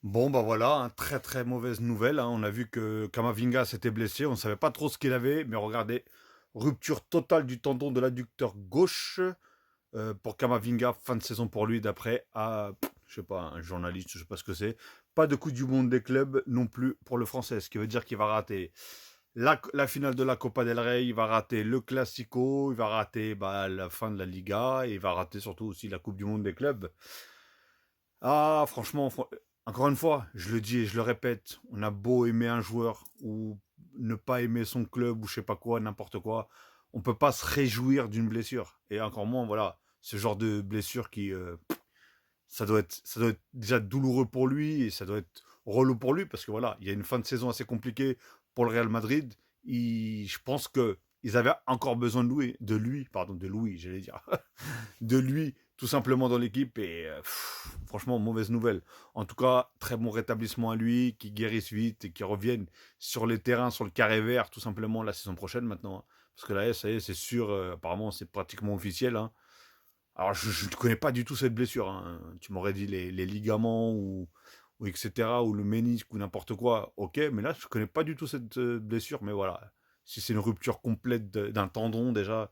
Bon, bah voilà, très très mauvaise nouvelle, hein. On a vu que Kamavinga s'était blessé, on ne savait pas trop ce qu'il avait, mais regardez, rupture totale du tendon de l'adducteur gauche pour Kamavinga, fin de saison pour lui, d'après je sais pas, un journaliste, je sais pas ce que c'est. Pas de Coupe du Monde des clubs non plus pour le Français, ce qui veut dire qu'il va rater la finale de la Copa del Rey, il va rater le Classico, il va rater la fin de la Liga, et il va rater surtout aussi la Coupe du Monde des clubs. Ah, franchement, encore une fois, je le dis et je le répète, on a beau aimer un joueur ou ne pas aimer son club ou je sais pas quoi, n'importe quoi, on peut pas se réjouir d'une blessure. Et encore moins, voilà, ce genre de blessure ça doit être déjà douloureux pour lui et ça doit être relou pour lui parce que voilà, il y a une fin de saison assez compliquée pour le Real Madrid. Je pense que ils avaient encore besoin de Louis, j'allais dire, de lui tout simplement dans l'équipe et franchement mauvaise nouvelle. En tout cas, très bon rétablissement à lui, qui guérisse vite et qui revienne sur les terrains, sur le carré vert tout simplement la saison prochaine maintenant, hein. Parce que là, ça y est, c'est sûr, apparemment c'est pratiquement officiel, hein. Alors je ne connais pas du tout cette blessure, hein. Tu m'aurais dit les ligaments ou etc. ou le ménisque ou n'importe quoi, ok, mais là je connais pas du tout cette blessure, mais voilà. Si c'est une rupture complète d'un tendon déjà,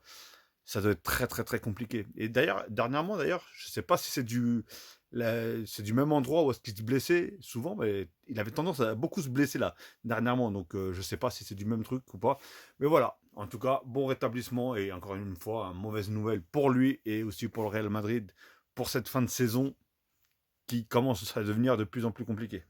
ça doit être très très très compliqué. Et d'ailleurs, dernièrement d'ailleurs, je sais pas si c'est du même endroit où est-ce qu'il se blessait souvent, mais il avait tendance à beaucoup se blesser là dernièrement, donc je sais pas si c'est du même truc ou pas. Mais voilà, en tout cas, bon rétablissement et encore une fois, mauvaise nouvelle pour lui et aussi pour le Real Madrid pour cette fin de saison qui commence à devenir de plus en plus compliquée.